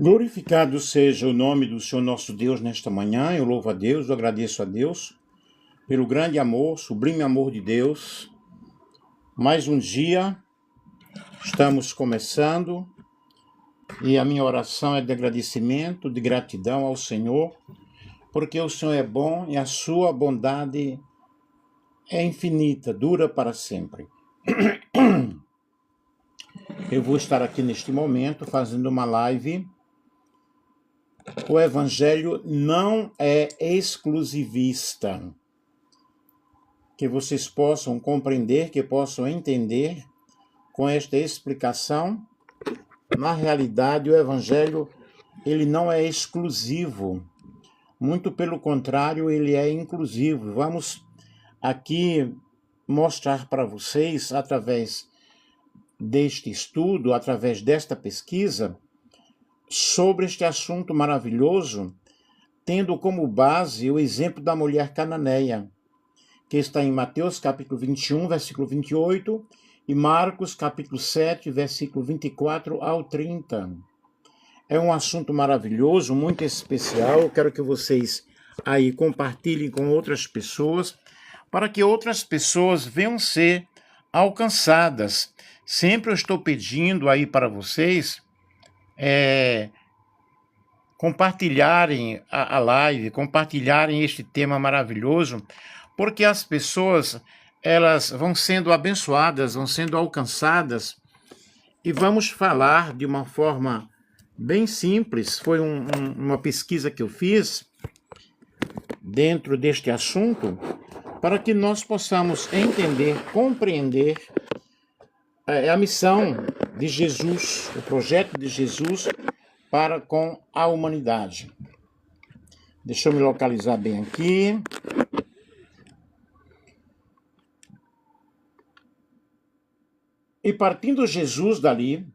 Glorificado seja o nome do Senhor nosso Deus nesta manhã. Eu louvo a Deus, eu agradeço a Deus pelo grande amor, sublime amor de Deus. Mais um dia, estamos começando, e a minha oração é de agradecimento, de gratidão ao Senhor, porque o Senhor é bom e a sua bondade é infinita, dura para sempre. Eu vou estar aqui neste momento fazendo uma live. O Evangelho não é exclusivista. Que vocês possam compreender, que possam entender com esta explicação. Na realidade, o Evangelho ele não é exclusivo. Muito pelo contrário, ele é inclusivo. Vamos aqui mostrar para vocês, através deste estudo, através desta pesquisa, sobre este assunto maravilhoso, tendo como base o exemplo da mulher cananeia, que está em Mateus capítulo 21, versículo 28, e Marcos capítulo 7, versículo 24 ao 30. É um assunto maravilhoso, muito especial. Eu quero que vocês aí compartilhem com outras pessoas, para que outras pessoas venham ser alcançadas. Sempre eu estou pedindo aí para vocês compartilharem a live, compartilharem este tema maravilhoso, porque as pessoas elas vão sendo abençoadas, vão sendo alcançadas, e vamos falar de uma forma bem simples. Foi uma pesquisa que eu fiz dentro deste assunto, para que nós possamos entender, compreender a missão de Jesus, o projeto de Jesus para com a humanidade. Deixa eu me localizar bem aqui. E partindo Jesus dali,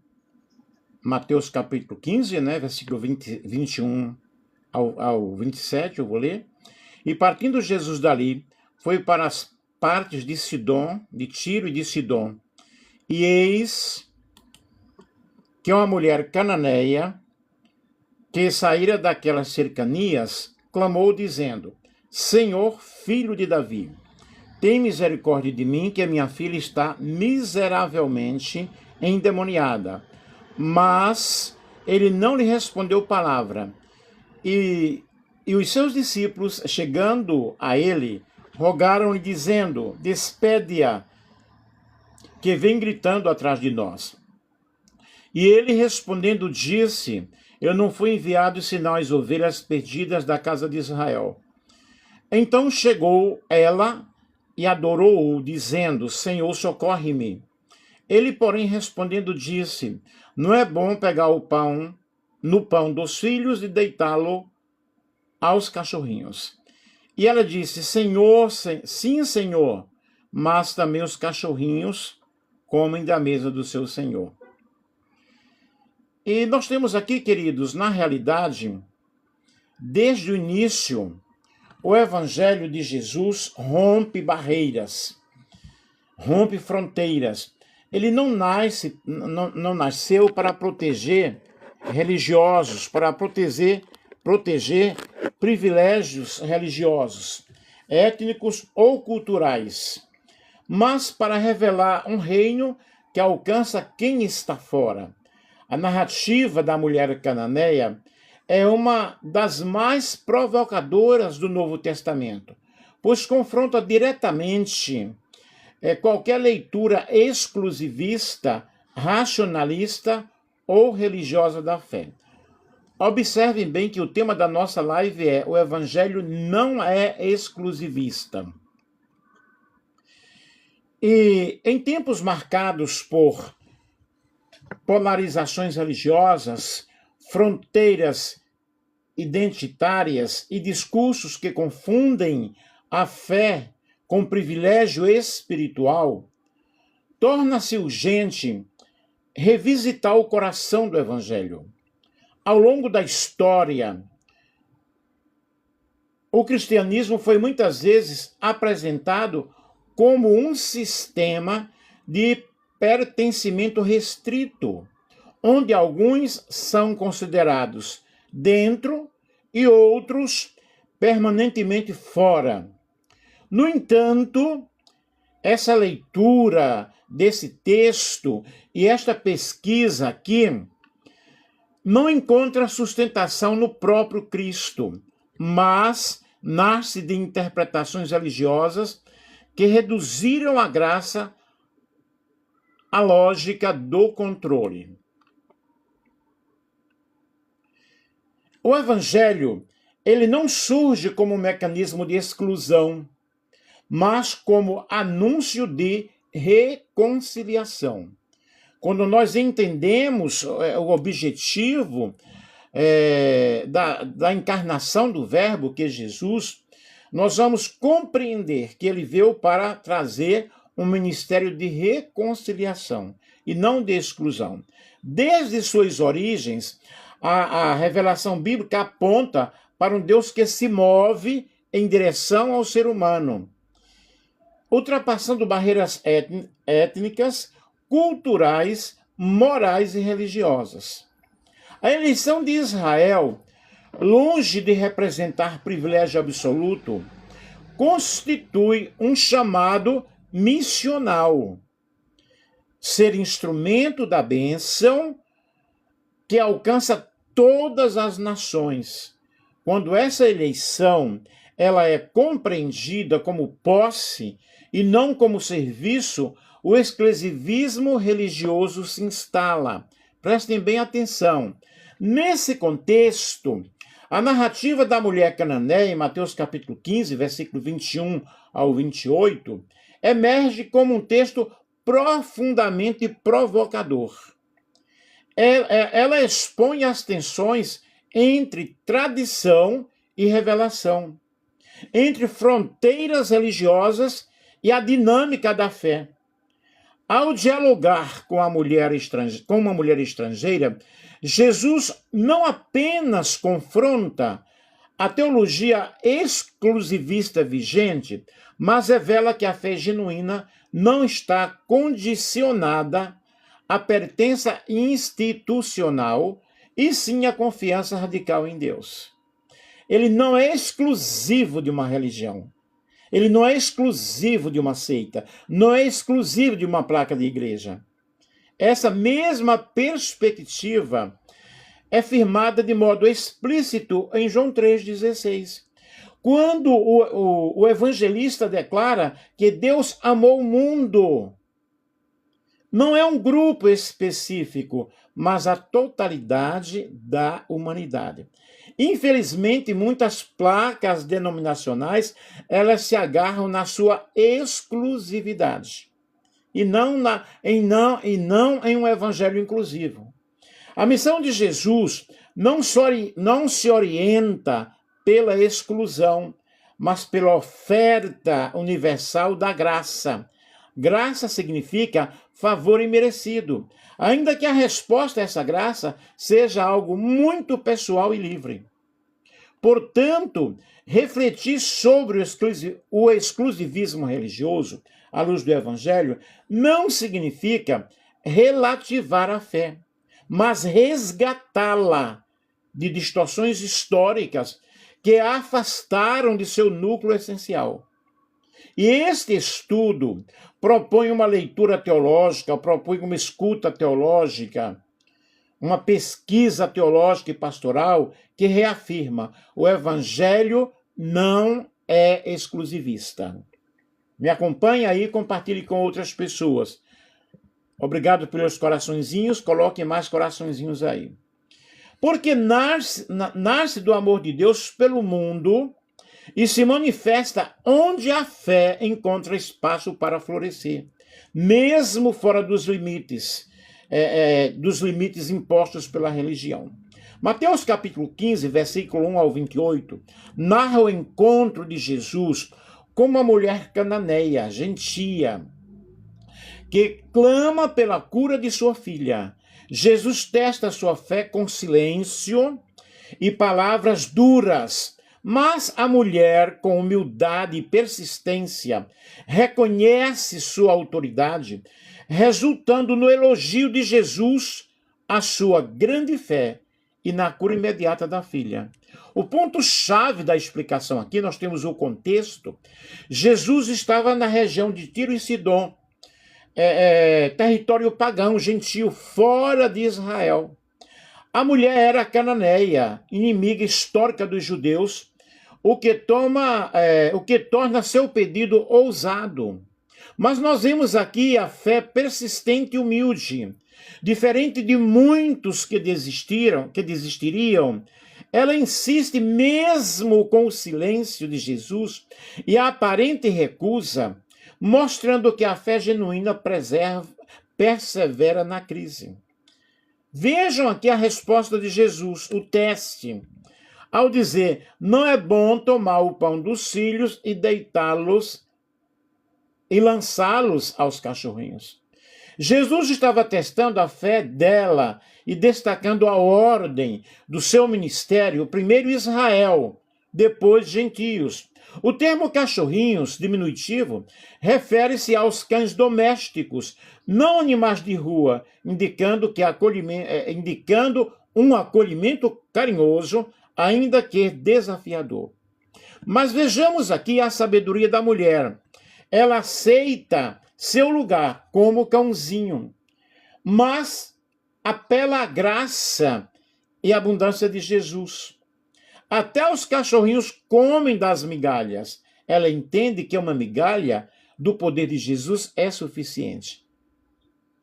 Mateus capítulo 15, versículo 21 ao 27, eu vou ler. E partindo Jesus dali, foi para as partes de Sidom, de Tiro e de Sidom. E eis que uma mulher cananeia, que saíra daquelas cercanias, clamou dizendo: Senhor, filho de Davi, tem misericórdia de mim, que a minha filha está miseravelmente endemoniada. Mas ele não lhe respondeu palavra. E os seus discípulos, chegando a ele, rogaram-lhe, dizendo: Despede-a, que vem gritando atrás de nós. E ele respondendo disse: Eu não fui enviado senão às ovelhas perdidas da casa de Israel. Então chegou ela e adorou-o, dizendo: Senhor, socorre-me. Ele, porém, respondendo disse: Não é bom pegar o pão no pão dos filhos e deitá-lo aos cachorrinhos. E ela disse: Senhor, sim, Senhor, mas também os cachorrinhos comem da mesa do seu Senhor. E nós temos aqui, queridos, na realidade, desde o início, o Evangelho de Jesus rompe barreiras, rompe fronteiras. Ele não nasceu para proteger religiosos, para proteger privilégios religiosos, étnicos ou culturais, mas para revelar um reino que alcança quem está fora. A narrativa da mulher cananeia é uma das mais provocadoras do Novo Testamento, pois confronta diretamente qualquer leitura exclusivista, racionalista ou religiosa da fé. Observem bem que o tema da nossa live é: o Evangelho não é exclusivista. E em tempos marcados por polarizações religiosas, fronteiras identitárias e discursos que confundem a fé com privilégio espiritual, torna-se urgente revisitar o coração do Evangelho. Ao longo da história, o cristianismo foi muitas vezes apresentado como um sistema de pertencimento restrito, onde alguns são considerados dentro e outros permanentemente fora. No entanto, essa leitura desse texto e esta pesquisa aqui não encontra sustentação no próprio Cristo, mas nasce de interpretações religiosas que reduziram a graça à lógica do controle. O Evangelho, ele não surge como um mecanismo de exclusão, mas como anúncio de reconciliação. Quando nós entendemos o objetivo da encarnação do Verbo, que é Jesus, nós vamos compreender que ele veio para trazer um ministério de reconciliação e não de exclusão. Desde suas origens, a revelação bíblica aponta para um Deus que se move em direção ao ser humano, ultrapassando barreiras étnicas, culturais, morais e religiosas. A eleição de Israel, longe de representar privilégio absoluto, constitui um chamado missional, ser instrumento da bênção que alcança todas as nações. Quando essa eleição ela é compreendida como posse e não como serviço, o exclusivismo religioso se instala. Prestem bem atenção. Nesse contexto, a narrativa da mulher cananeia, em Mateus capítulo 15, versículo 21 ao 28, emerge como um texto profundamente provocador. Ela expõe as tensões entre tradição e revelação, entre fronteiras religiosas e a dinâmica da fé. Ao dialogar com uma mulher estrangeira, Jesus não apenas confronta a teologia exclusivista vigente, mas revela que a fé genuína não está condicionada à pertença institucional, e sim à confiança radical em Deus. Ele não é exclusivo de uma religião. Ele não é exclusivo de uma seita. Não é exclusivo de uma placa de igreja. Essa mesma perspectiva é firmada de modo explícito em João 3,16. Quando o evangelista declara que Deus amou o mundo, não é um grupo específico, mas a totalidade da humanidade. Infelizmente, muitas placas denominacionais, elas se agarram na sua exclusividade e não em um evangelho inclusivo. A missão de Jesus não se orienta pela exclusão, mas pela oferta universal da graça. Graça significa favor imerecido, ainda que a resposta a essa graça seja algo muito pessoal e livre. Portanto, refletir sobre o exclusivismo religioso, à luz do Evangelho, não significa relativar a fé, mas resgatá-la de distorções históricas que a afastaram de seu núcleo essencial. E este estudo propõe uma leitura teológica, propõe uma escuta teológica, uma pesquisa teológica e pastoral que reafirma: o Evangelho não é exclusivista. Me acompanhe aí e compartilhe com outras pessoas. Obrigado pelos coraçõezinhos, coloquem mais coraçõezinhos aí. Porque nasce do amor de Deus pelo mundo e se manifesta onde a fé encontra espaço para florescer, mesmo fora dos limites impostos pela religião. Mateus capítulo 15, versículo 1 ao 28, narra o encontro de Jesus com uma mulher cananeia, gentia, que clama pela cura de sua filha. Jesus testa sua fé com silêncio e palavras duras, mas a mulher, com humildade e persistência, reconhece sua autoridade, resultando no elogio de Jesus a sua grande fé e na cura imediata da filha. O ponto-chave da explicação aqui, nós temos o contexto. Jesus estava na região de Tiro e Sidom, território pagão, gentio, fora de Israel. A mulher era cananeia, inimiga histórica dos judeus, o que torna seu pedido ousado. Mas nós vemos aqui a fé persistente e humilde. Diferente de muitos que desistiriam, ela insiste mesmo com o silêncio de Jesus e a aparente recusa, mostrando que a fé genuína persevera na crise. Vejam aqui a resposta de Jesus, o teste, ao dizer: não é bom tomar o pão dos filhos e deitá-los e lançá-los aos cachorrinhos. Jesus estava testando a fé dela e destacando a ordem do seu ministério, primeiro Israel, depois gentios. O termo cachorrinhos, diminutivo, refere-se aos cães domésticos, não animais de rua, indicando um acolhimento carinhoso, ainda que desafiador. Mas vejamos aqui a sabedoria da mulher. Ela aceita seu lugar como cãozinho, mas apela à graça e abundância de Jesus. Até os cachorrinhos comem das migalhas. Ela entende que uma migalha do poder de Jesus é suficiente.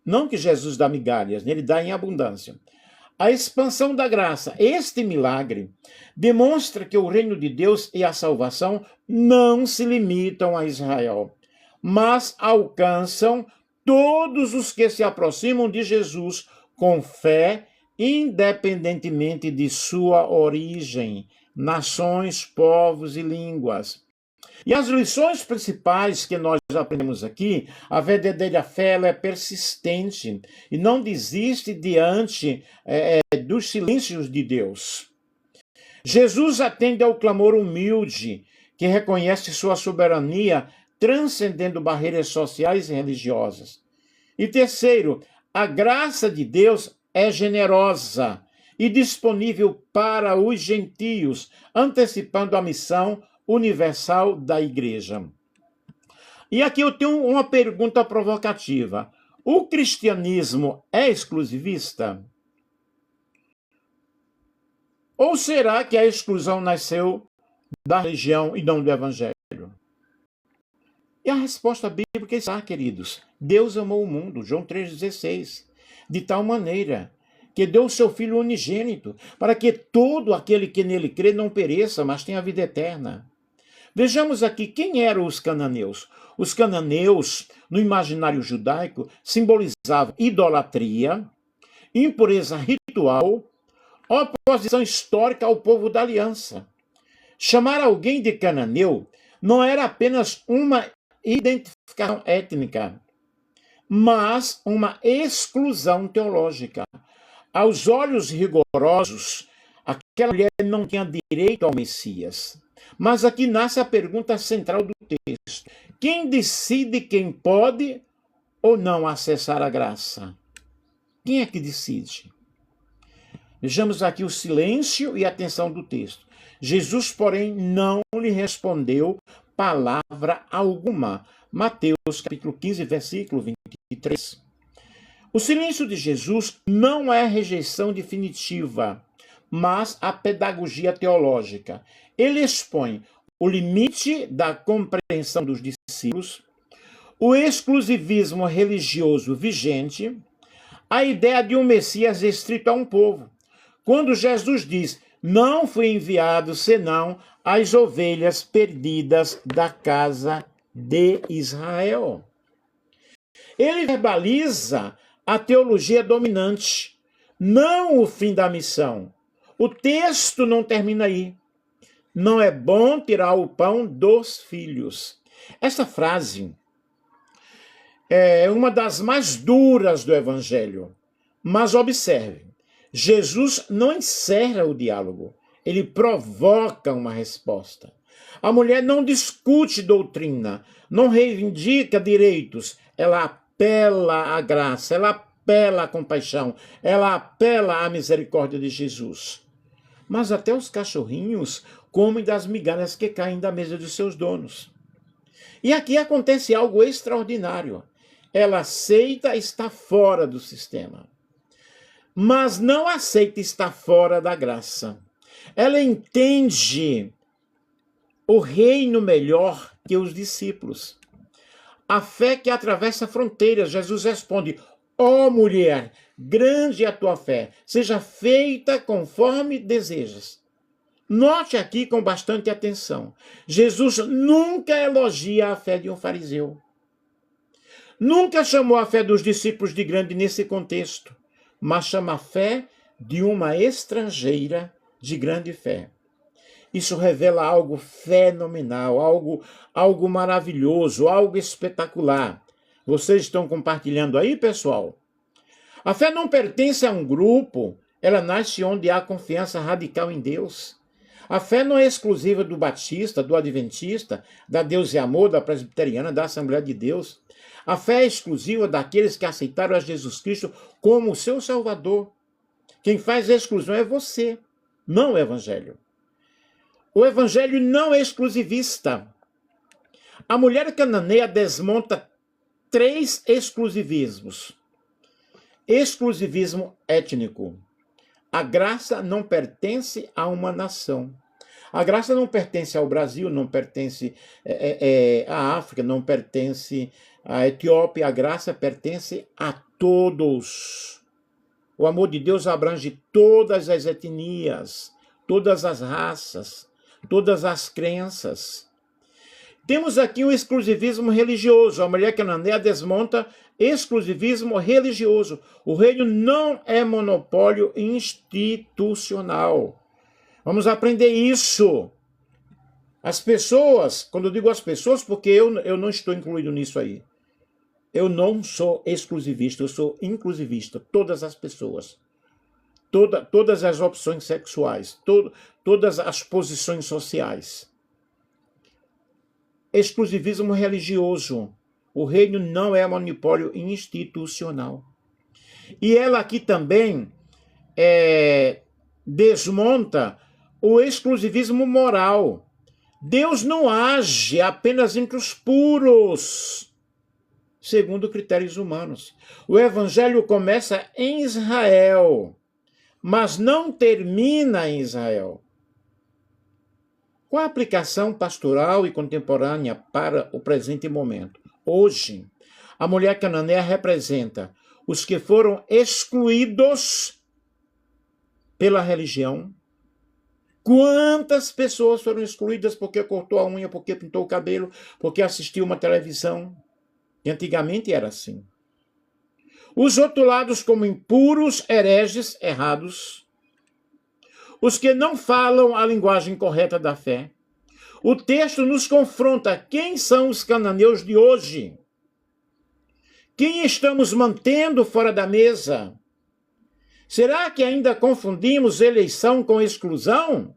Não que Jesus dá migalhas, ele dá em abundância. A expansão da graça, este milagre, demonstra que o reino de Deus e a salvação não se limitam a Israel, mas alcançam todos os que se aproximam de Jesus com fé, independentemente de sua origem, nações, povos e línguas. E as lições principais que nós aprendemos aqui: a verdadeira fé ela é persistente e não desiste diante dos silêncios de Deus. Jesus atende ao clamor humilde, que reconhece sua soberania, transcendendo barreiras sociais e religiosas. E terceiro, a graça de Deus é generosa e disponível para os gentios, antecipando a missão universal da igreja. E aqui eu tenho uma pergunta provocativa. O cristianismo é exclusivista? Ou será que a exclusão nasceu da religião e não do evangelho? E a resposta bíblica está, queridos. Deus amou o mundo, João 3,16, de tal maneira que deu o seu Filho unigênito, para que todo aquele que nele crê não pereça, mas tenha vida eterna. Vejamos aqui quem eram os cananeus. Os cananeus, no imaginário judaico, simbolizavam idolatria, impureza ritual, oposição histórica ao povo da aliança. Chamar alguém de cananeu não era apenas uma identificação étnica, mas uma exclusão teológica. Aos olhos rigorosos, aquela mulher não tinha direito ao Messias. Mas aqui nasce a pergunta central do texto: quem decide quem pode ou não acessar a graça? Quem é que decide? Vejamos aqui o silêncio e a atenção do texto. Jesus, porém, não lhe respondeu palavra alguma. Mateus capítulo 15, versículo 23. O silêncio de Jesus não é rejeição definitiva, mas a pedagogia teológica. Ele expõe o limite da compreensão dos discípulos, o exclusivismo religioso vigente, a ideia de um Messias restrito a um povo. Quando Jesus diz: não fui enviado senão as ovelhas perdidas da casa de Israel. Ele verbaliza a teologia dominante, não o fim da missão. O texto não termina aí. Não é bom tirar o pão dos filhos. Essa frase é uma das mais duras do Evangelho. Mas observe, Jesus não encerra o diálogo, ele provoca uma resposta. A mulher não discute doutrina, não reivindica direitos, ela apela à graça, ela apela à compaixão, ela apela à misericórdia de Jesus. Mas até os cachorrinhos comem das migalhas que caem da mesa de seus donos. E aqui acontece algo extraordinário. Ela aceita estar fora do sistema, mas não aceita estar fora da graça. Ela entende o reino melhor que os discípulos. A fé que atravessa fronteiras. Jesus responde: ó mulher, grande é a tua fé, seja feita conforme desejas. Note aqui com bastante atenção. Jesus nunca elogia a fé de um fariseu. Nunca chamou a fé dos discípulos de grande nesse contexto, mas chama a fé de uma estrangeira de grande fé. Isso revela algo fenomenal, algo maravilhoso, algo espetacular. Vocês estão compartilhando aí, pessoal? A fé não pertence a um grupo, ela nasce onde há confiança radical em Deus. A fé não é exclusiva do batista, do adventista, da Deus e Amor, da presbiteriana, da Assembleia de Deus. A fé é exclusiva daqueles que aceitaram a Jesus Cristo como seu Salvador. Quem faz a exclusão é você, não o Evangelho. O Evangelho não é exclusivista. A mulher cananeia desmonta 3 exclusivismos. Exclusivismo étnico. A graça não pertence a uma nação. A graça não pertence ao Brasil, não pertence à África, não pertence à Etiópia. A graça pertence a todos. O amor de Deus abrange todas as etnias, todas as raças, todas as crenças. Temos aqui um exclusivismo religioso. A mulher cananeia desmonta exclusivismo religioso. O reino não é monopólio institucional. Vamos aprender isso. As pessoas, quando eu digo as pessoas, porque eu não estou incluído nisso aí. Eu não sou exclusivista, eu sou inclusivista. Todas as pessoas. Todas as opções sexuais. Todas as posições sociais. Exclusivismo religioso. O reino não é monopólio institucional. E ela aqui também desmonta o exclusivismo moral. Deus não age apenas entre os puros, segundo critérios humanos. O evangelho começa em Israel, mas não termina em Israel. Qual a aplicação pastoral e contemporânea para o presente momento? Hoje, a mulher cananeia representa os que foram excluídos pela religião. Quantas pessoas foram excluídas porque cortou a unha, porque pintou o cabelo, porque assistiu uma televisão? E antigamente era assim. Os rotulados como impuros, hereges, errados. Os que não falam a linguagem correta da fé. O texto nos confronta. Quem são os cananeus de hoje? Quem estamos mantendo fora da mesa? Será que ainda confundimos eleição com exclusão?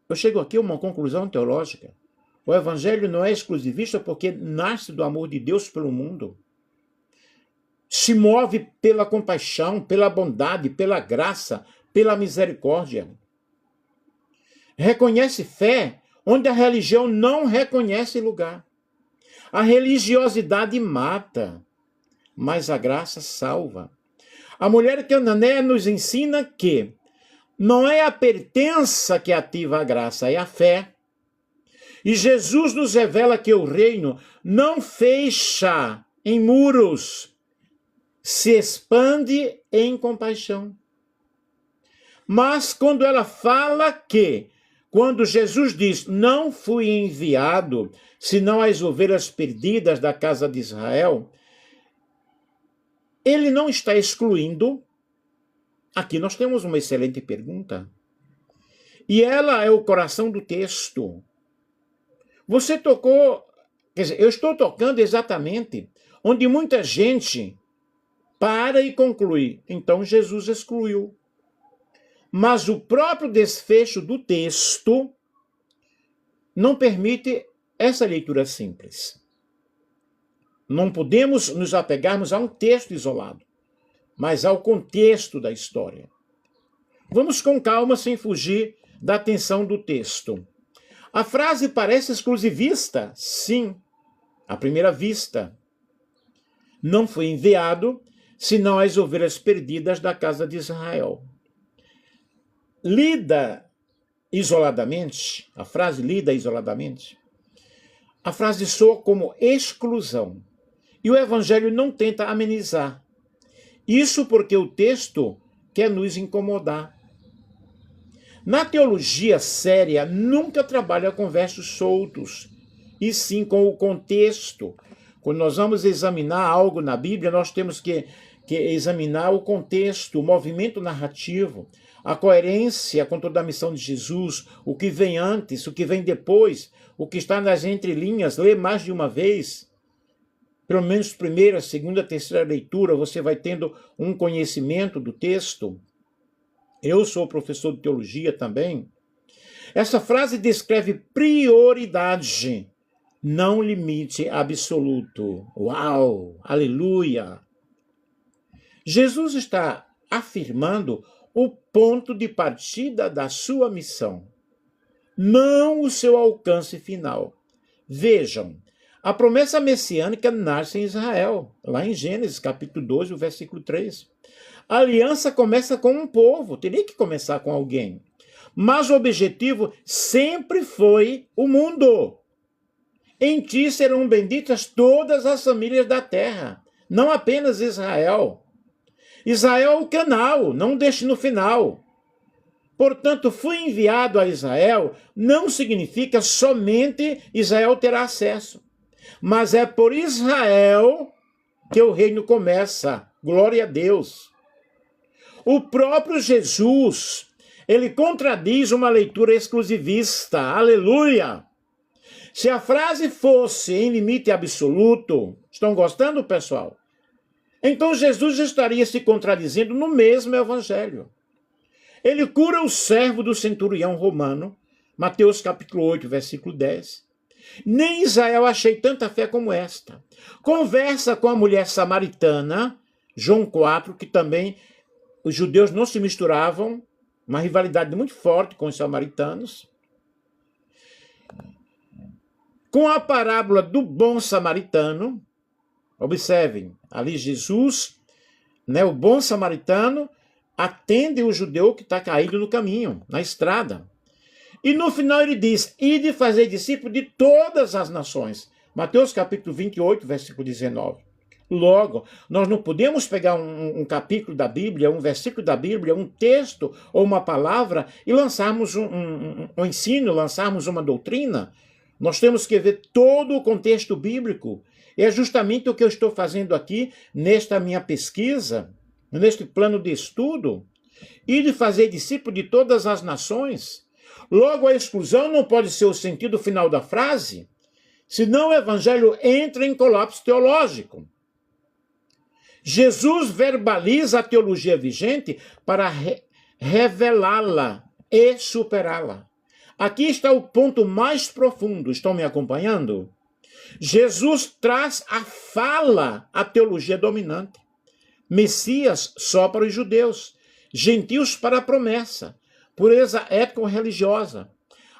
Eu chego aqui a uma conclusão teológica. O evangelho não é exclusivista porque nasce do amor de Deus pelo mundo. Se move pela compaixão, pela bondade, pela graça, pela misericórdia. Reconhece fé onde a religião não reconhece lugar. A religiosidade mata, mas a graça salva. A mulher cananeia nos ensina que não é a pertença que ativa a graça, é a fé. E Jesus nos revela que o reino não fecha em muros, se expande em compaixão. Mas quando ela fala que, quando Jesus diz, não fui enviado, senão as ovelhas perdidas da casa de Israel, ele não está excluindo. Aqui nós temos uma excelente pergunta. E ela é o coração do texto. Você tocou, quer dizer, eu estou tocando exatamente onde muita gente para e conclui. Então Jesus excluiu. Mas o próprio desfecho do texto não permite essa leitura simples. Não podemos nos apegarmos a um texto isolado, mas ao contexto da história. Vamos com calma, sem fugir da atenção do texto. A frase parece exclusivista? Sim, à primeira vista. Não foi enviado, senão as ovelhas perdidas da casa de Israel. Lida isoladamente, a frase lida isoladamente, a frase soa como exclusão. E o Evangelho não tenta amenizar. Isso porque o texto quer nos incomodar. Na teologia séria, nunca trabalha com versos soltos, e sim com o contexto. Quando nós vamos examinar algo na Bíblia, nós temos que examinar o contexto, o movimento narrativo, a coerência com toda a missão de Jesus, o que vem antes, o que vem depois, o que está nas entrelinhas, ler mais de uma vez. Pelo menos primeira, segunda, terceira leitura, você vai tendo um conhecimento do texto. Eu sou professor de teologia também. Essa frase descreve prioridade, não limite absoluto. Uau! Aleluia! Jesus está afirmando o ponto de partida da sua missão, não o seu alcance final. Vejam, a promessa messiânica nasce em Israel, lá em Gênesis, capítulo 12, o versículo 3. A aliança começa com um povo, teria que começar com alguém. Mas o objetivo sempre foi o mundo. Em ti serão benditas todas as famílias da terra, não apenas Israel. Israel é o canal, não o destino final. Portanto, fui enviado a Israel não significa somente Israel terá acesso. Mas é por Israel que o reino começa. Glória a Deus. O próprio Jesus, ele contradiz uma leitura exclusivista. Aleluia! Se a frase fosse em limite absoluto, estão gostando, pessoal? Então Jesus estaria se contradizendo no mesmo evangelho. Ele cura o servo do centurião romano, Mateus capítulo 8, versículo 10. Nem Israel achei tanta fé como esta. Conversa com a mulher samaritana, João 4, que também os judeus não se misturavam, uma rivalidade muito forte com os samaritanos. Com a parábola do bom samaritano, observem, ali Jesus, o bom samaritano, atende o judeu que está caído no caminho, na estrada. E no final ele diz, ide fazer discípulo de todas as nações. Mateus capítulo 28, versículo 19. Logo, nós não podemos pegar um capítulo da Bíblia, um versículo da Bíblia, um texto ou uma palavra e lançarmos um ensino, lançarmos uma doutrina. Nós temos que ver todo o contexto bíblico. E é justamente o que eu estou fazendo aqui nesta minha pesquisa, neste plano de estudo, e de fazer discípulo de todas as nações. Logo, a exclusão não pode ser o sentido final da frase, senão o evangelho entra em colapso teológico. Jesus verbaliza a teologia vigente para revelá-la e superá-la. Aqui está o ponto mais profundo. Estão me acompanhando? Jesus traz a fala, a teologia dominante. Messias só para os judeus, gentios para a promessa, pureza étnico-religiosa.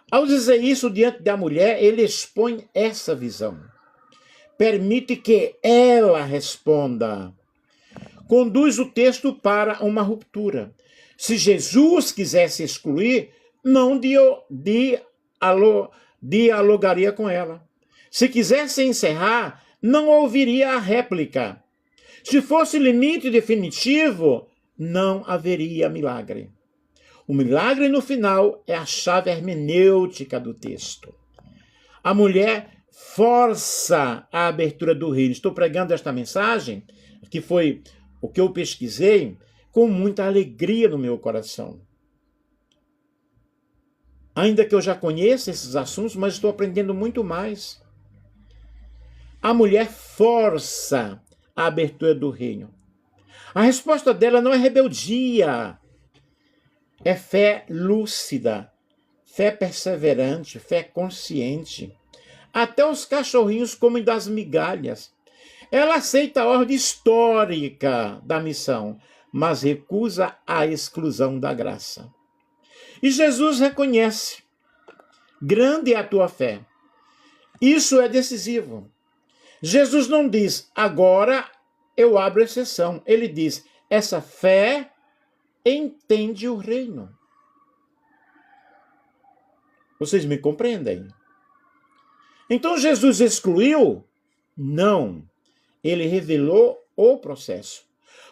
Ao dizer isso diante da mulher, ele expõe essa visão. Permite que ela responda. Conduz o texto para uma ruptura. Se Jesus quisesse excluir, não dialogaria com ela. Se quisesse encerrar, não ouviria a réplica. Se fosse limite definitivo, não haveria milagre. O milagre no final é a chave hermenêutica do texto. A mulher força a abertura do reino. Estou pregando esta mensagem, que foi o que eu pesquisei, com muita alegria no meu coração. Ainda que eu já conheça esses assuntos, mas estou aprendendo muito mais. A mulher força a abertura do reino. A resposta dela não é rebeldia, é fé lúcida, fé perseverante, fé consciente. Até os cachorrinhos comem das migalhas. Ela aceita a ordem histórica da missão, mas recusa a exclusão da graça. E Jesus reconhece: grande é a tua fé. Isso é decisivo. Jesus não diz: agora eu abro exceção. Ele diz: essa fé entende o reino. Vocês me compreendem? Então Jesus excluiu? Não. Ele revelou o processo.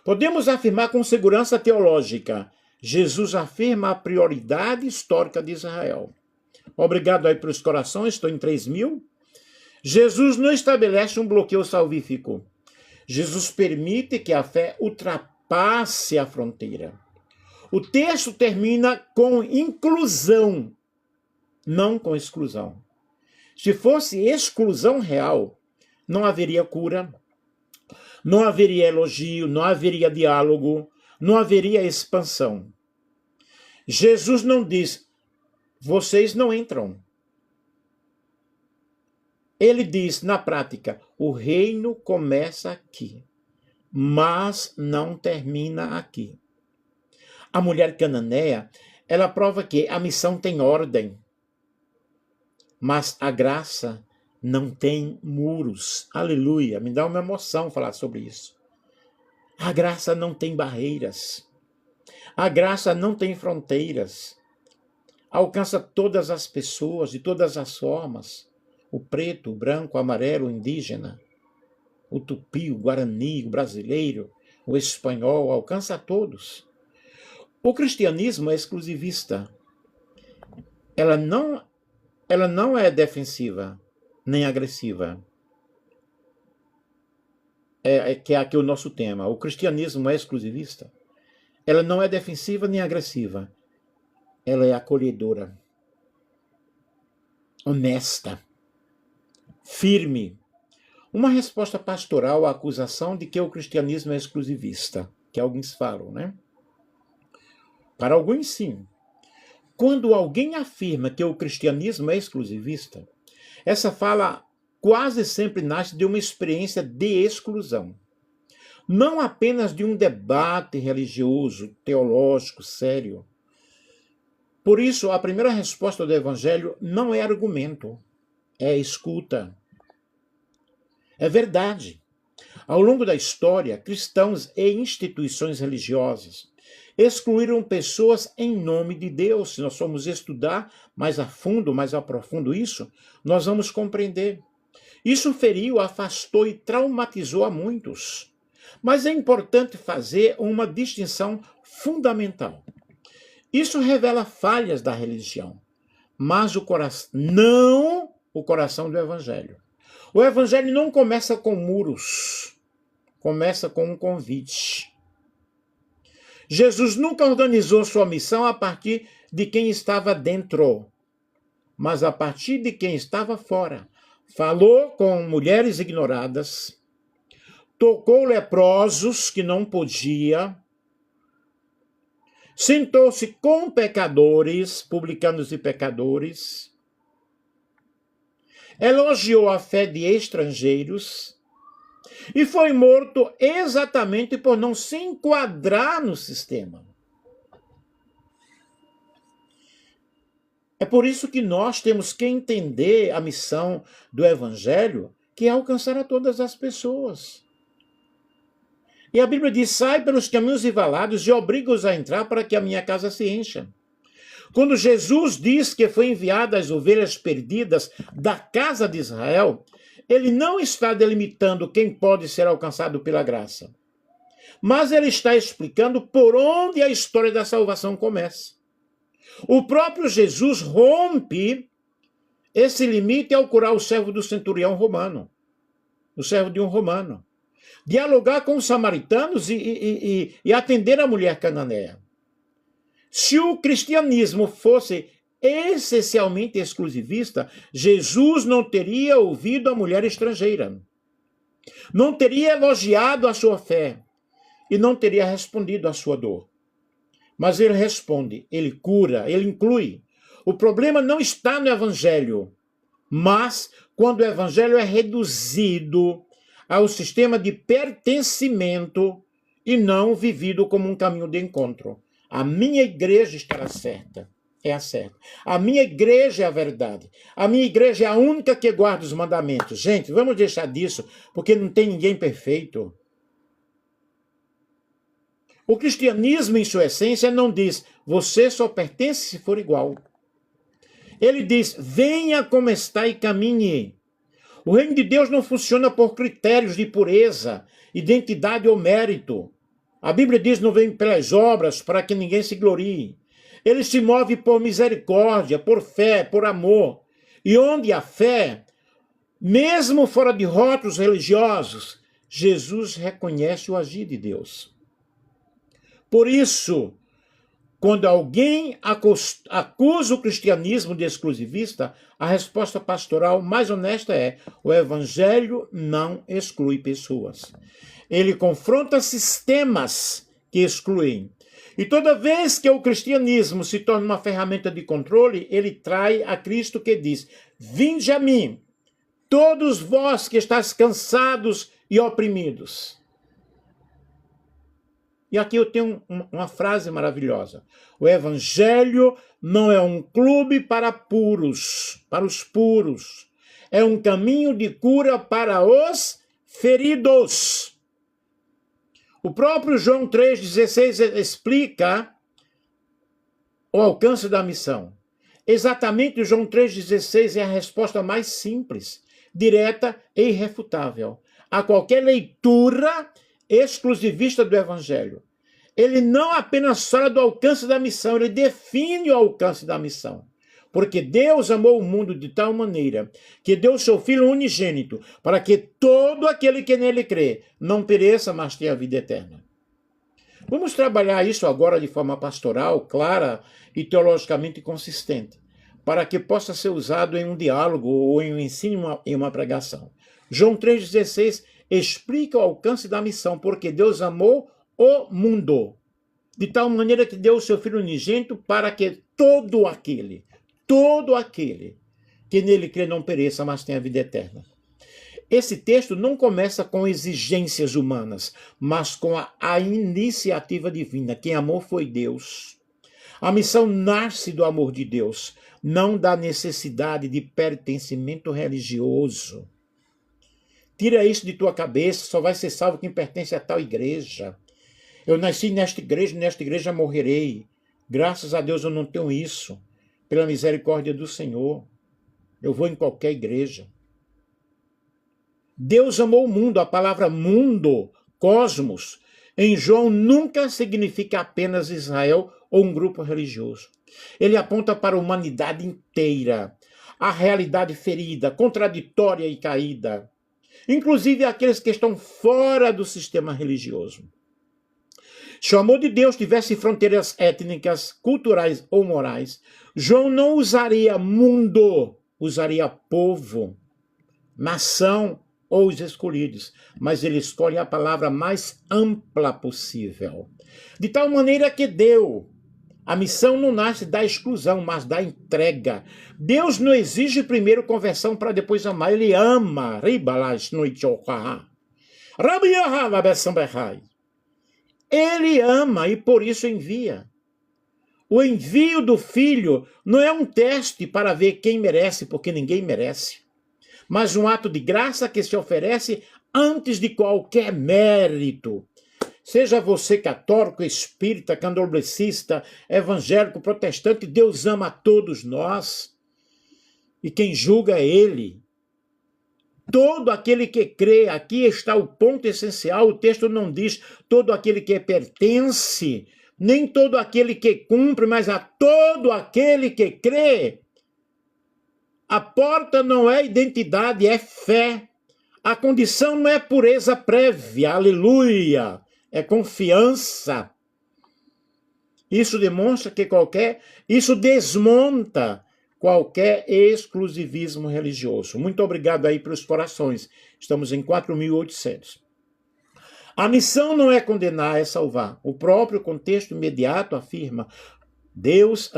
Podemos afirmar com segurança teológica: Jesus afirma a prioridade histórica de Israel. Obrigado aí pelos corações, estou em 3.000. Jesus não estabelece um bloqueio salvífico. Jesus permite que a fé ultrapasse a fronteira. O texto termina com inclusão, não com exclusão. Se fosse exclusão real, não haveria cura, não haveria elogio, não haveria diálogo, não haveria expansão. Jesus não diz: vocês não entram. Ele diz, na prática: o reino começa aqui, mas não termina aqui. A mulher cananeia, ela prova que a missão tem ordem, mas a graça não tem muros. Aleluia, me dá uma emoção falar sobre isso. A graça não tem barreiras. A graça não tem fronteiras. Alcança todas as pessoas, de todas as formas. O preto, o branco, o amarelo, o indígena, o tupi, o guarani, o brasileiro, o espanhol, alcança a todos. O cristianismo é exclusivista. Ela não é defensiva, nem agressiva. Que é aqui o nosso tema. O cristianismo é exclusivista. Ela não é defensiva nem agressiva. Ela é acolhedora, honesta, firme. Uma resposta pastoral à acusação de que o cristianismo é exclusivista, que alguns falam, né? Para alguns, sim. Quando alguém afirma que o cristianismo é exclusivista, essa fala quase sempre nasce de uma experiência de exclusão. Não apenas de um debate religioso, teológico, sério. Por isso, a primeira resposta do Evangelho não é argumento, é escuta. É verdade. Ao longo da história, cristãos e instituições religiosas excluíram pessoas em nome de Deus. Se nós formos estudar mais a fundo, mais a profundo isso, nós vamos compreender. Isso feriu, afastou e traumatizou a muitos. Mas é importante fazer uma distinção fundamental. Isso revela falhas da religião, mas não o coração do Evangelho. O Evangelho não começa com muros, começa com um convite. Jesus nunca organizou sua missão a partir de quem estava dentro, mas a partir de quem estava fora. Falou com mulheres ignoradas, tocou leprosos que não podia, sentou-se com pecadores, publicanos e pecadores, elogiou a fé de estrangeiros e foi morto exatamente por não se enquadrar no sistema. É por isso que nós temos que entender a missão do Evangelho, que é alcançar a todas as pessoas. E a Bíblia diz: sai pelos caminhos e valados e obriga-os a entrar para que a minha casa se encha. Quando Jesus diz que foi enviado às ovelhas perdidas da casa de Israel, ele não está delimitando quem pode ser alcançado pela graça. Mas ele está explicando por onde a história da salvação começa. O próprio Jesus rompe esse limite ao curar o servo do centurião romano, o servo de um romano. Dialogar com os samaritanos e atender a mulher cananeia. Se o cristianismo fosse essencialmente exclusivista, Jesus não teria ouvido a mulher estrangeira, não teria elogiado a sua fé e não teria respondido à sua dor. Mas ele responde, ele cura, ele inclui. O problema não está no Evangelho, mas quando o Evangelho é reduzido ao sistema de pertencimento e não vivido como um caminho de encontro. A minha igreja estará certa. É a certa. A minha igreja é a verdade. A minha igreja é a única que guarda os mandamentos. Gente, vamos deixar disso, porque não tem ninguém perfeito. O cristianismo, em sua essência, não diz, você só pertence se for igual. Ele diz, venha como está e caminhe. O reino de Deus não funciona por critérios de pureza, identidade ou mérito. A Bíblia diz, não vem pelas obras para que ninguém se glorie. Ele se move por misericórdia, por fé, por amor. E onde há fé, mesmo fora de rótulos religiosos, Jesus reconhece o agir de Deus. Por isso, quando alguém acusa o cristianismo de exclusivista, a resposta pastoral mais honesta é: o evangelho não exclui pessoas. Ele confronta sistemas que excluem. E toda vez que o cristianismo se torna uma ferramenta de controle, ele trai a Cristo que diz: vinde a mim, todos vós que estáis cansados e oprimidos. E aqui eu tenho uma frase maravilhosa. O evangelho não é um clube para os puros. É um caminho de cura para os feridos. O próprio João 3,16 explica o alcance da missão. Exatamente o João 3,16 é a resposta mais simples, direta e irrefutável a qualquer leitura exclusivista do Evangelho. Ele não apenas fala do alcance da missão, ele define o alcance da missão. Porque Deus amou o mundo de tal maneira que deu seu Filho unigênito para que todo aquele que nele crê não pereça, mas tenha a vida eterna. Vamos trabalhar isso agora de forma pastoral, clara e teologicamente consistente, para que possa ser usado em um diálogo ou em um ensino, em uma pregação. João 3,16 explica o alcance da missão, porque Deus amou o mundo de tal maneira que deu o seu Filho unigênito para que todo aquele que nele crê não pereça, mas tenha a vida eterna. Esse texto não começa com exigências humanas, mas com a iniciativa divina. Quem amou foi Deus. A missão nasce do amor de Deus, não da necessidade de pertencimento religioso. Tira isso de tua cabeça, só vai ser salvo quem pertence a tal igreja. Eu nasci nesta igreja morrerei. Graças a Deus eu não tenho isso. Pela misericórdia do Senhor. Eu vou em qualquer igreja. Deus amou o mundo. A palavra mundo, cosmos, em João nunca significa apenas Israel ou um grupo religioso. Ele aponta para a humanidade inteira. A realidade ferida, contraditória e caída. Inclusive aqueles que estão fora do sistema religioso. Se o amor de Deus tivesse fronteiras étnicas, culturais ou morais, João não usaria mundo, usaria povo, nação ou os escolhidos, mas ele escolhe a palavra mais ampla possível. De tal maneira que a missão não nasce da exclusão, mas da entrega. Deus não exige primeiro conversão para depois amar, ele ama. Ele ama e por isso envia. O envio do Filho não é um teste para ver quem merece, porque ninguém merece, mas um ato de graça que se oferece antes de qualquer mérito. Seja você católico, espírita, candomblessista, evangélico, protestante, Deus ama a todos nós. E quem julga é Ele. Todo aquele que crê, aqui está o ponto essencial, o texto não diz todo aquele que pertence, nem todo aquele que cumpre, mas a todo aquele que crê. A porta não é identidade, é fé. A condição não é pureza prévia, aleluia, é confiança. Isso demonstra que isso desmonta qualquer exclusivismo religioso. Muito obrigado aí pelos corações. Estamos em 4.800. A missão não é condenar, é salvar. O próprio contexto imediato afirma: Deus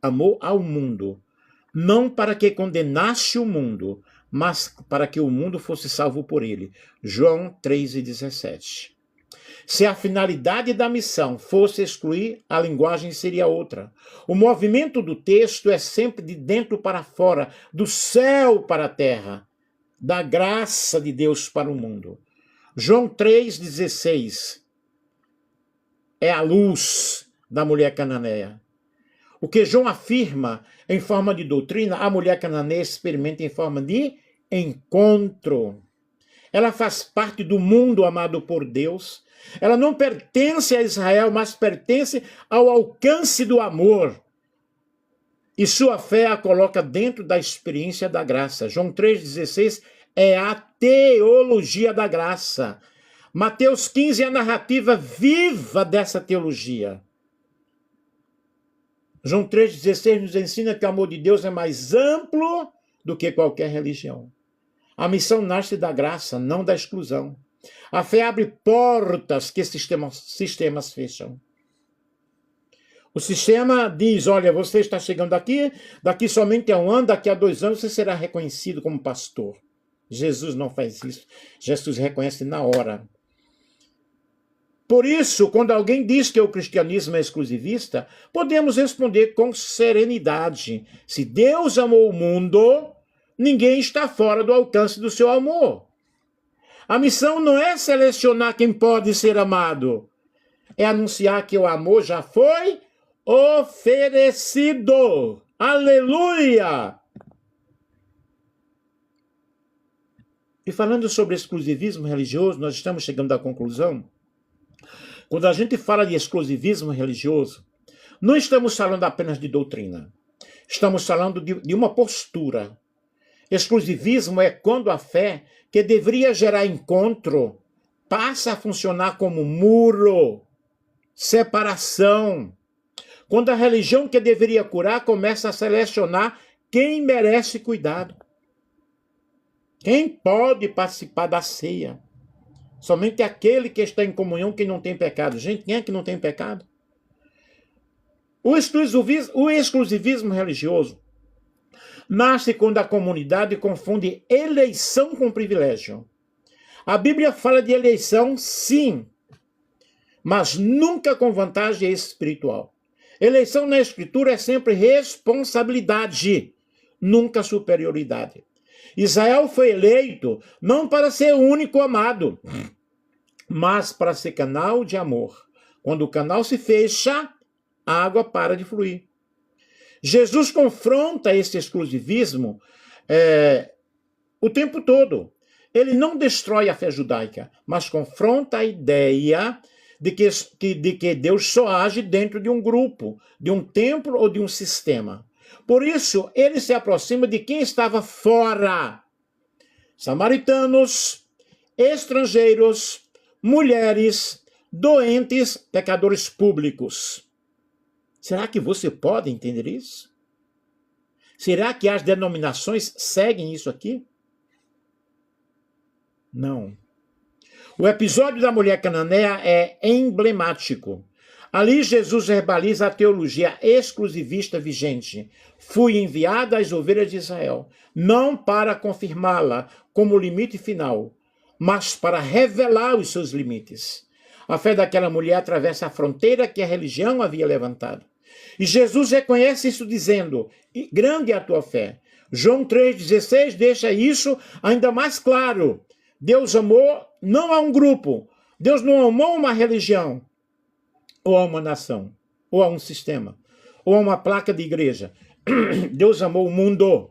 amou ao mundo, não para que condenasse o mundo, mas para que o mundo fosse salvo por ele. João 3,17. Se a finalidade da missão fosse excluir, a linguagem seria outra. O movimento do texto é sempre de dentro para fora, do céu para a terra, da graça de Deus para o mundo. João 3,16 é a luz da mulher cananeia. O que João afirma em forma de doutrina, a mulher cananeia experimenta em forma de encontro. Ela faz parte do mundo amado por Deus. Ela não pertence a Israel, mas pertence ao alcance do amor. E sua fé a coloca dentro da experiência da graça. João 3,16 é a teologia da graça. Mateus 15 é a narrativa viva dessa teologia. João 3,16 nos ensina que o amor de Deus é mais amplo do que qualquer religião. A missão nasce da graça, não da exclusão. A fé abre portas que sistemas fecham. O sistema diz, olha, você está chegando aqui, daqui somente a 1 ano, daqui a 2 anos você será reconhecido como pastor. Jesus não faz isso. Jesus reconhece na hora. Por isso, quando alguém diz que o cristianismo é exclusivista, podemos responder com serenidade. Se Deus amou o mundo, ninguém está fora do alcance do seu amor. A missão não é selecionar quem pode ser amado, é anunciar que o amor já foi oferecido. Aleluia! E falando sobre exclusivismo religioso, nós estamos chegando à conclusão. Quando a gente fala de exclusivismo religioso, não estamos falando apenas de doutrina. Estamos falando de uma postura. Exclusivismo é quando a fé, que deveria gerar encontro, passa a funcionar como muro, separação. Quando a religião que deveria curar começa a selecionar quem merece cuidado. Quem pode participar da ceia? Somente aquele que está em comunhão, que não tem pecado. Gente, quem é que não tem pecado? O exclusivismo religioso nasce quando a comunidade confunde eleição com privilégio. A Bíblia fala de eleição, sim, mas nunca com vantagem espiritual. Eleição na Escritura é sempre responsabilidade, nunca superioridade. Israel foi eleito não para ser o único amado, mas para ser canal de amor. Quando o canal se fecha, a água para de fluir. Jesus confronta esse exclusivismo o tempo todo. Ele não destrói a fé judaica, mas confronta a ideia de que Deus só age dentro de um grupo, de um templo ou de um sistema. Por isso, ele se aproxima de quem estava fora. Samaritanos, estrangeiros, mulheres, doentes, pecadores públicos. Será que você pode entender isso? Será que as denominações seguem isso aqui? Não. O episódio da mulher cananeia é emblemático. Ali Jesus verbaliza a teologia exclusivista vigente. Fui enviada às ovelhas de Israel, não para confirmá-la como limite final, mas para revelar os seus limites. A fé daquela mulher atravessa a fronteira que a religião havia levantado. E Jesus reconhece isso dizendo, grande é a tua fé. João 3,16 deixa isso ainda mais claro. Deus amou não a um grupo, Deus não amou uma religião, ou a uma nação, ou a um sistema, ou a uma placa de igreja. Deus amou o mundo.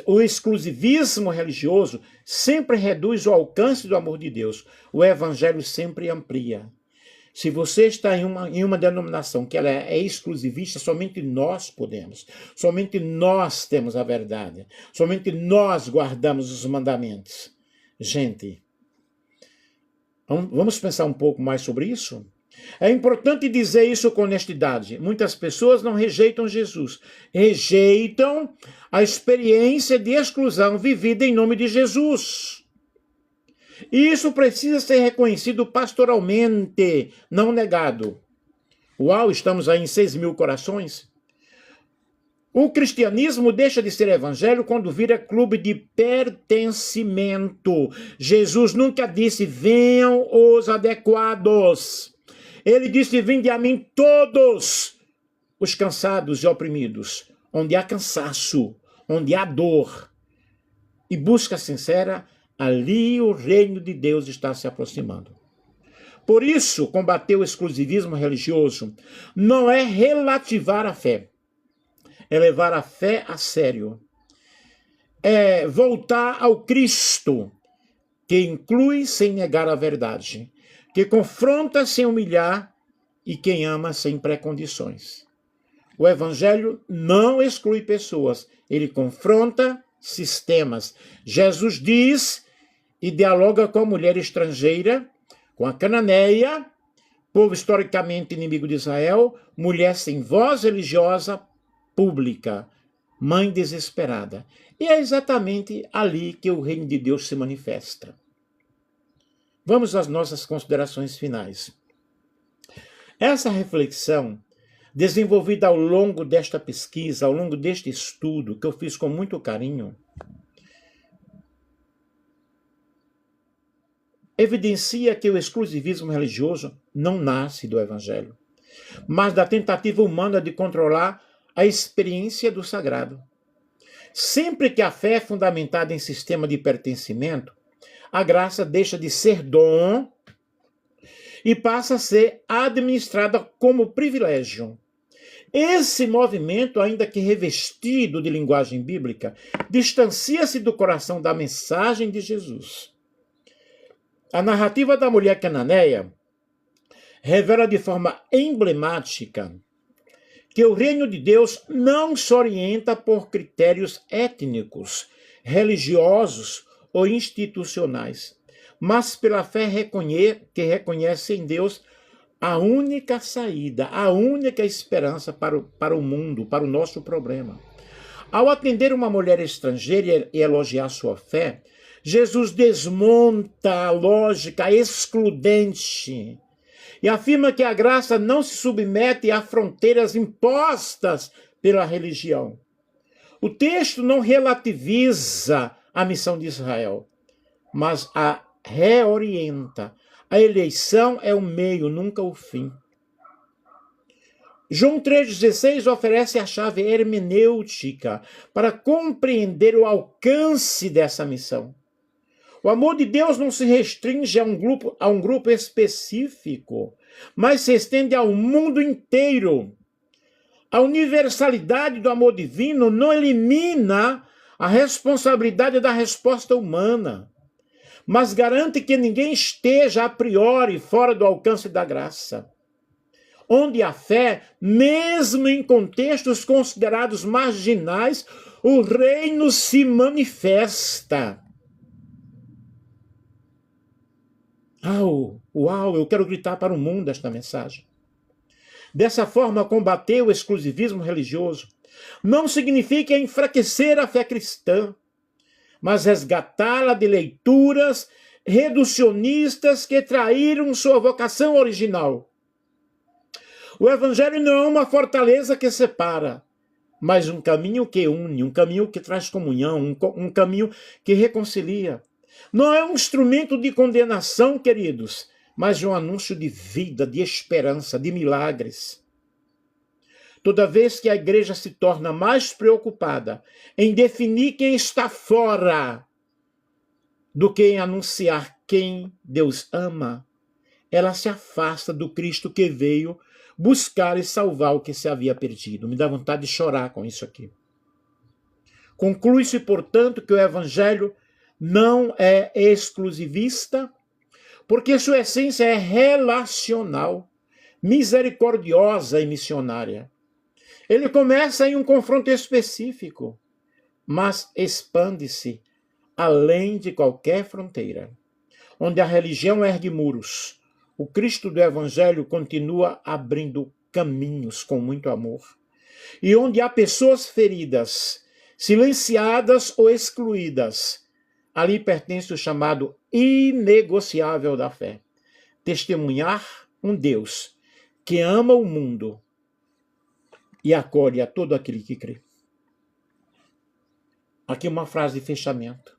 O exclusivismo religioso sempre reduz o alcance do amor de Deus. O evangelho sempre amplia. Se você está em uma denominação que ela é exclusivista, somente nós podemos. Somente nós temos a verdade. Somente nós guardamos os mandamentos. Gente, vamos pensar um pouco mais sobre isso? É importante dizer isso com honestidade. Muitas pessoas não rejeitam Jesus. Rejeitam a experiência de exclusão vivida em nome de Jesus. E isso precisa ser reconhecido pastoralmente, não negado. Uau, estamos aí em 6.000 corações. O cristianismo deixa de ser evangelho quando vira clube de pertencimento. Jesus nunca disse, venham os adequados. Ele disse, vinde a mim todos os cansados e oprimidos, onde há cansaço, onde há dor. E busca sincera, ali o reino de Deus está se aproximando. Por isso, combater o exclusivismo religioso não é relativar a fé. É levar a fé a sério. É voltar ao Cristo, que inclui sem negar a verdade, que confronta sem humilhar e quem ama sem precondições. O Evangelho não exclui pessoas, ele confronta sistemas. Jesus diz e dialoga com a mulher estrangeira, com a cananeia, povo historicamente inimigo de Israel, mulher sem voz religiosa, pública, mãe desesperada. E é exatamente ali que o reino de Deus se manifesta. Vamos às nossas considerações finais. Essa reflexão, desenvolvida ao longo desta pesquisa, ao longo deste estudo, que eu fiz com muito carinho, evidencia que o exclusivismo religioso não nasce do Evangelho, mas da tentativa humana de controlar a experiência do sagrado. Sempre que a fé é fundamentada em sistema de pertencimento, a graça deixa de ser dom e passa a ser administrada como privilégio. Esse movimento, ainda que revestido de linguagem bíblica, distancia-se do coração da mensagem de Jesus. A narrativa da mulher cananeia revela de forma emblemática que o reino de Deus não se orienta por critérios étnicos, religiosos ou institucionais, mas pela fé que reconhece em Deus a única saída, a única esperança para o mundo, para o nosso problema. Ao atender uma mulher estrangeira e elogiar sua fé, Jesus desmonta a lógica excludente e afirma que a graça não se submete a fronteiras impostas pela religião. O texto não relativiza a missão de Israel, mas a reorienta. A eleição é o meio, nunca o fim. João 3,16 oferece a chave hermenêutica para compreender o alcance dessa missão. O amor de Deus não se restringe a um grupo específico, mas se estende ao mundo inteiro. A universalidade do amor divino não elimina a responsabilidade da resposta humana, mas garante que ninguém esteja a priori fora do alcance da graça. Onde há fé, mesmo em contextos considerados marginais, o reino se manifesta. Uau, eu quero gritar para o mundo esta mensagem. Dessa forma, combater o exclusivismo religioso não significa enfraquecer a fé cristã, mas resgatá-la de leituras reducionistas que traíram sua vocação original. O Evangelho não é uma fortaleza que separa, mas um caminho que une, um caminho que traz comunhão, um caminho que reconcilia. Não é um instrumento de condenação, queridos, mas um anúncio de vida, de esperança, de milagres. Toda vez que a igreja se torna mais preocupada em definir quem está fora do que em anunciar quem Deus ama, ela se afasta do Cristo que veio buscar e salvar o que se havia perdido. Me dá vontade de chorar com isso aqui. Conclui-se, portanto, que o Evangelho não é exclusivista, porque sua essência é relacional, misericordiosa e missionária. Ele começa em um confronto específico, mas expande-se além de qualquer fronteira. Onde a religião ergue muros, o Cristo do Evangelho continua abrindo caminhos com muito amor. E onde há pessoas feridas, silenciadas ou excluídas, ali pertence o chamado inegociável da fé. Testemunhar um Deus que ama o mundo e acolhe a todo aquele que crê. Aqui uma frase de fechamento.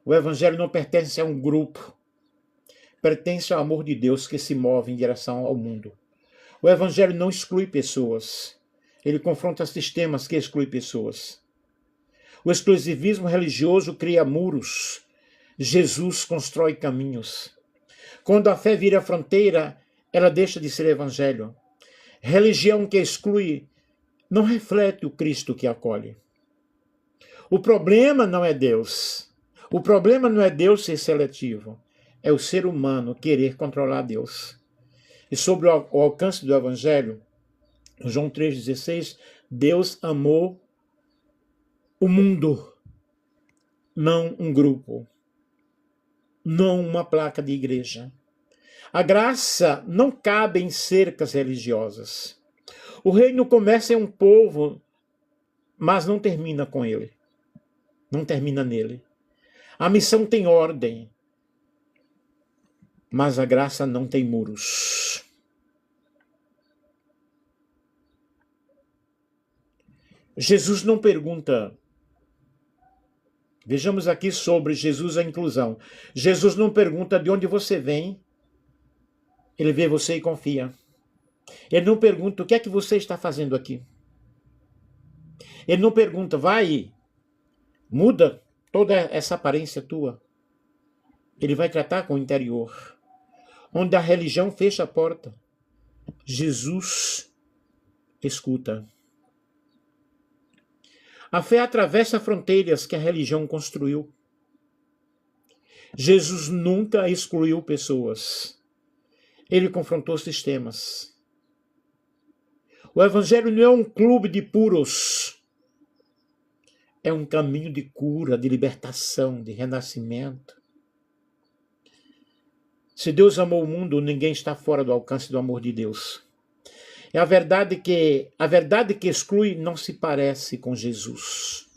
O evangelho não pertence a um grupo. Pertence ao amor de Deus que se move em direção ao mundo. O evangelho não exclui pessoas. Ele confronta sistemas que excluem pessoas. O exclusivismo religioso cria muros. Jesus constrói caminhos. Quando a fé vira fronteira, ela deixa de ser evangelho. Religião que exclui não reflete o Cristo que acolhe. O problema não é Deus. O problema não é Deus ser seletivo. É o ser humano querer controlar Deus. E sobre o alcance do evangelho, João 3,16, Deus amou o mundo, não um grupo, não uma placa de igreja. A graça não cabe em cercas religiosas. O reino começa em um povo, mas não termina com ele. Não termina nele. A missão tem ordem, mas a graça não tem muros. Jesus não pergunta. Vejamos aqui sobre Jesus a inclusão. Jesus não pergunta de onde você vem. Ele vê você e confia. Ele não pergunta o que é que você está fazendo aqui. Ele não pergunta, vai, muda toda essa aparência tua. Ele vai tratar com o interior. Onde a religião fecha a porta, Jesus escuta. A fé atravessa fronteiras que a religião construiu. Jesus nunca excluiu pessoas. Ele confrontou sistemas. O evangelho não é um clube de puros. É um caminho de cura, de libertação, de renascimento. Se Deus amou o mundo, ninguém está fora do alcance do amor de Deus. É a verdade que exclui não se parece com Jesus.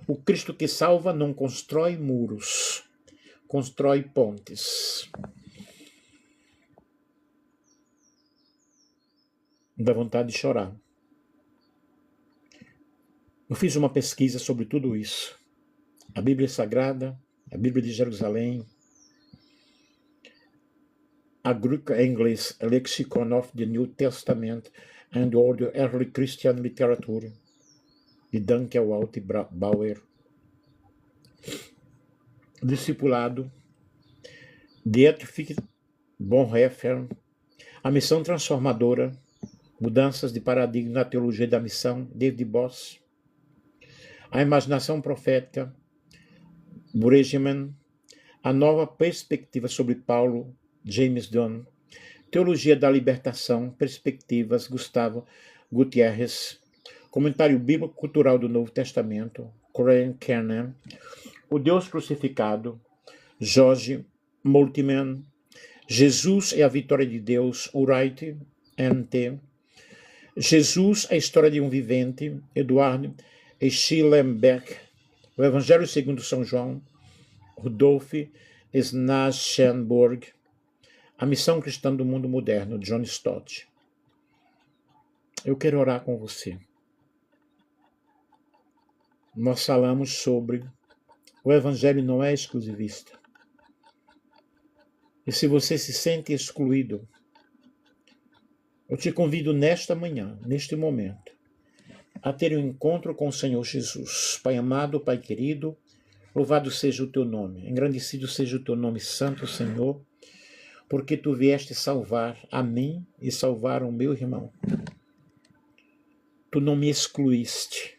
O Cristo que salva não constrói muros, constrói pontes. Dá vontade de chorar. Eu fiz uma pesquisa sobre tudo isso. A Bíblia Sagrada, a Bíblia de Jerusalém, a Greek English Lexicon of the New Testament and all the Early Christian Literature, de Duncan Walt Bauer. Discipulado, Dietrich Bonhoeffer, A Missão Transformadora, Mudanças de Paradigma na Teologia da Missão, David Boss. A Imaginação Profética, Bregman. A Nova Perspectiva sobre Paulo, James Dunn. Teologia da Libertação, Perspectivas, Gustavo Gutierrez. Comentário Bíblico Cultural do Novo Testamento, Corinne Kernan. O Deus Crucificado, George Moltmann. Jesus é a Vitória de Deus, Wright, N.T. Jesus, a História de um Vivente, Eduardo Schillenberg. O Evangelho segundo São João, Rudolf Schnarchenburg. A Missão Cristã do Mundo Moderno, John Stott. Eu quero orar com você. Nós falamos sobre o Evangelho não é exclusivista. E se você se sente excluído, eu te convido nesta manhã, neste momento, a ter um encontro com o Senhor Jesus. Pai amado, Pai querido, louvado seja o teu nome, engrandecido seja o teu nome santo, Senhor, porque tu vieste salvar a mim e salvar o meu irmão. Tu não me excluíste.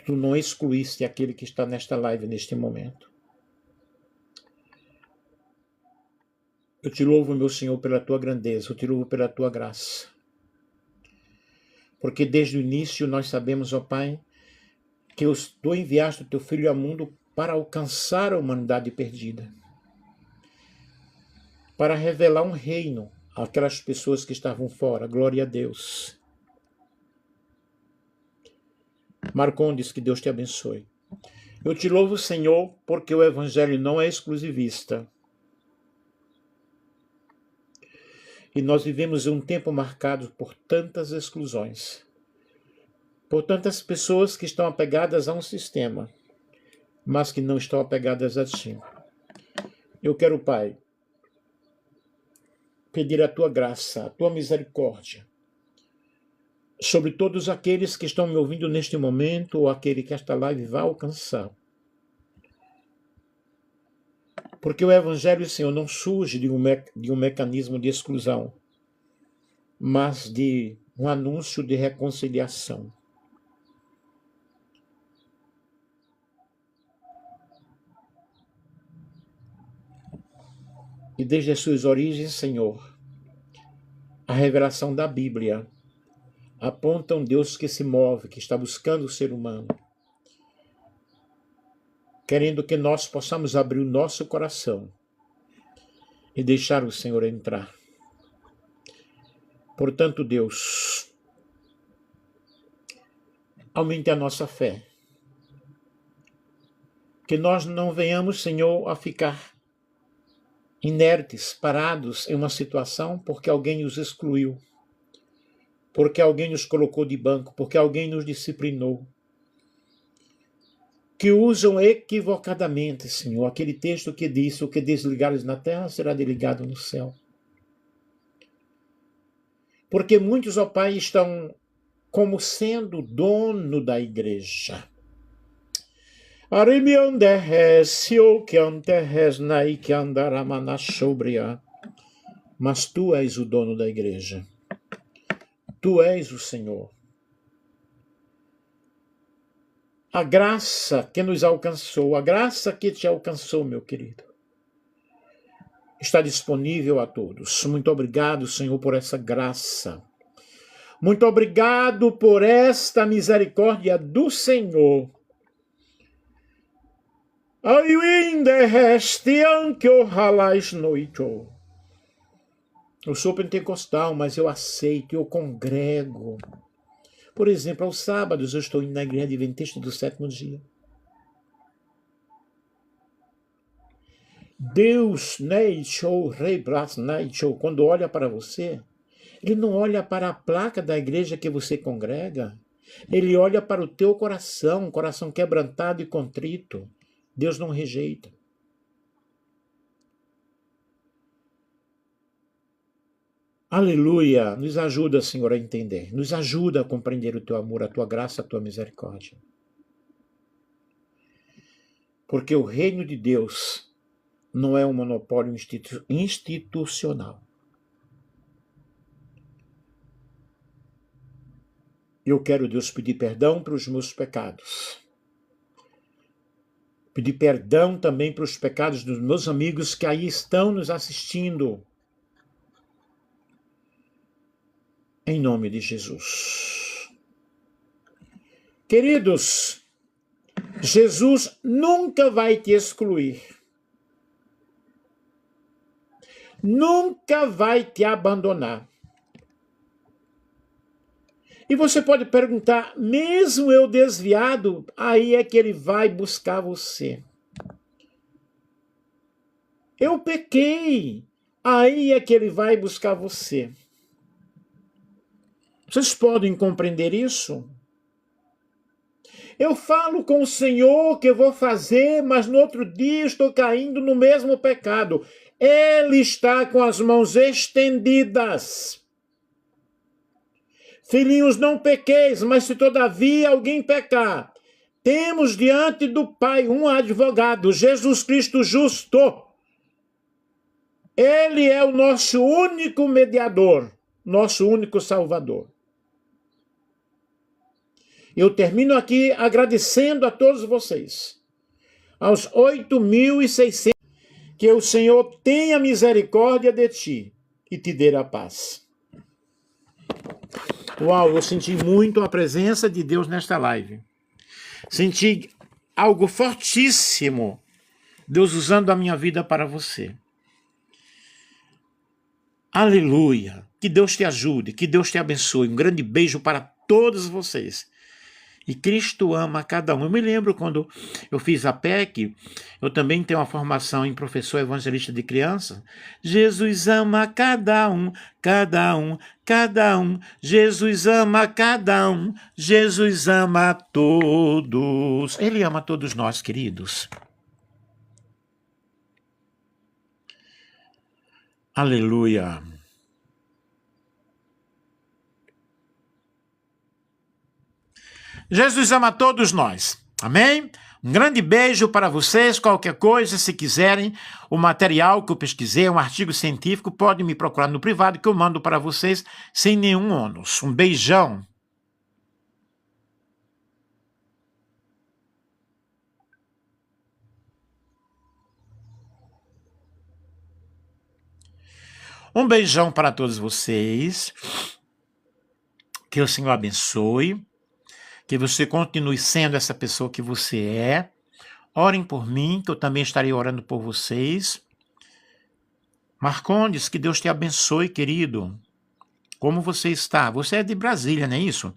Tu não excluíste aquele que está nesta live, neste momento. Eu te louvo, meu Senhor, pela tua grandeza, eu te louvo pela tua graça. Porque desde o início nós sabemos, ó Pai, que tu enviaste o teu Filho ao mundo para alcançar a humanidade perdida. Para revelar um reino àquelas pessoas que estavam fora. Glória a Deus. Marcondes, que Deus te abençoe. Eu te louvo, Senhor, porque o Evangelho não é exclusivista. E nós vivemos um tempo marcado por tantas exclusões. Portanto, as pessoas que estão apegadas a um sistema, mas que não estão apegadas a ti. Eu quero, Pai, pedir a tua graça, a tua misericórdia sobre todos aqueles que estão me ouvindo neste momento ou aquele que esta live vai alcançar. Porque o Evangelho, Senhor, não surge de um mecanismo de exclusão, mas de um anúncio de reconciliação. E desde as suas origens, Senhor, a revelação da Bíblia aponta um Deus que se move, que está buscando o ser humano, querendo que nós possamos abrir o nosso coração e deixar o Senhor entrar. Portanto, Deus, aumente a nossa fé. Que nós não venhamos, Senhor, a ficar inertes, parados em uma situação porque alguém nos excluiu, porque alguém nos colocou de banco, porque alguém nos disciplinou. Que usam equivocadamente, Senhor, aquele texto que diz: o que desligares na terra será desligado no céu. Porque muitos, ó Pai, estão como sendo dono da igreja. Mas tu és o dono da igreja. Tu és o Senhor. A graça que nos alcançou, a graça que te alcançou, meu querido, está disponível a todos. Muito obrigado, Senhor, por essa graça. Muito obrigado por esta misericórdia do Senhor. Eu sou pentecostal, mas eu aceito, eu congrego. Por exemplo, aos sábados eu estou indo na igreja adventista do sétimo dia. Deus, quando olha para você, Ele não olha para a placa da igreja que você congrega. Ele olha para o teu coração, um coração quebrantado e contrito. Deus não rejeita. Aleluia! Nos ajuda, Senhor, a entender. Nos ajuda a compreender o teu amor, a tua graça, a tua misericórdia. Porque o reino de Deus não é um monopólio institucional. Eu quero, Deus, pedir perdão para os meus pecados. Pedir perdão também para os pecados dos meus amigos que aí estão nos assistindo. Em nome de Jesus. Queridos, Jesus nunca vai te excluir. Nunca vai te abandonar. E você pode perguntar, mesmo eu desviado, aí é que ele vai buscar você. Eu pequei, aí é que ele vai buscar você. Vocês podem compreender isso? Eu falo com o Senhor que eu vou fazer, mas no outro dia estou caindo no mesmo pecado. Ele está com as mãos estendidas. Filhinhos, não pequeis, mas se todavia alguém pecar, temos diante do Pai um advogado, Jesus Cristo justo. Ele é o nosso único mediador, nosso único salvador. Eu termino aqui agradecendo a todos vocês, aos 8.600, que o Senhor tenha misericórdia de ti e te dê a paz. Uau, eu senti muito a presença de Deus nesta live. Senti algo fortíssimo, Deus usando a minha vida para você. Aleluia! Que Deus te ajude, que Deus te abençoe. Um grande beijo para todos vocês. E Cristo ama cada um. Eu me lembro quando eu fiz a PEC, eu também tenho uma formação em professor evangelista de criança. Jesus ama cada um, cada um, cada um. Jesus ama cada um, Jesus ama todos. Ele ama todos nós, queridos. Aleluia. Jesus ama todos nós. Amém? Um grande beijo para vocês. Qualquer coisa, se quiserem, o material que eu pesquisei, um artigo científico, pode me procurar no privado que eu mando para vocês sem nenhum ônus. Um beijão. Um beijão para todos vocês. Que o Senhor abençoe. Que você continue sendo essa pessoa que você é. Orem por mim, que eu também estarei orando por vocês. Marcondes, que Deus te abençoe, querido. Como você está? Você é de Brasília, não é isso?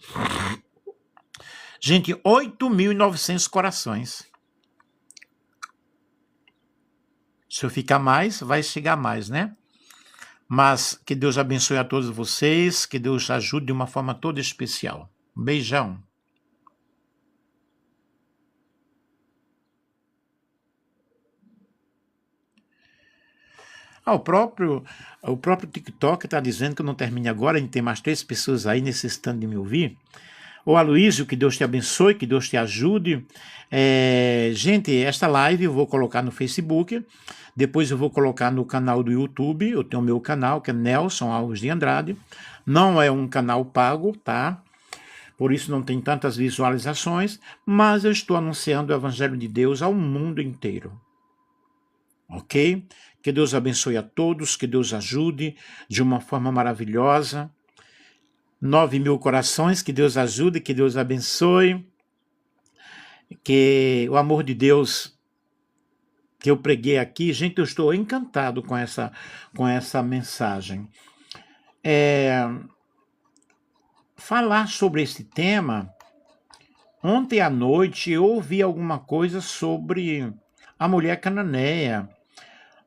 Gente, 8.900 corações. Se eu ficar mais, vai chegar mais, né? Mas que Deus abençoe a todos vocês, que Deus ajude de uma forma toda especial. Um beijão. O próprio TikTok está dizendo que eu não termine agora, a gente tem mais 3 pessoas aí necessitando de me ouvir. Ô Aloísio, que Deus te abençoe, que Deus te ajude. Gente, esta live eu vou colocar no Facebook, depois eu vou colocar no canal do YouTube, eu tenho o meu canal, que é Nelson Alves de Andrade. Não é um canal pago, tá? Por isso não tem tantas visualizações, mas eu estou anunciando o Evangelho de Deus ao mundo inteiro. Ok? Que Deus abençoe a todos, que Deus ajude de uma forma maravilhosa. 9.000 corações, que Deus ajude, que Deus abençoe. Que o amor de Deus que eu preguei aqui, gente, eu estou encantado com essa mensagem. Falar sobre esse tema, ontem à noite eu ouvi alguma coisa sobre a mulher cananeia.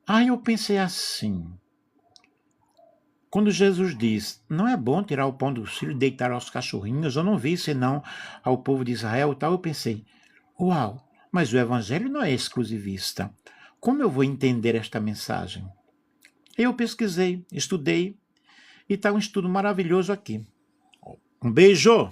Aí eu pensei assim, quando Jesus diz, não é bom tirar o pão do filho e deitar aos cachorrinhos, eu não vi senão ao povo de Israel e tal, eu pensei, uau, mas o evangelho não é exclusivista. Como eu vou entender esta mensagem? Eu pesquisei, estudei, e está um estudo maravilhoso aqui. Um beijo!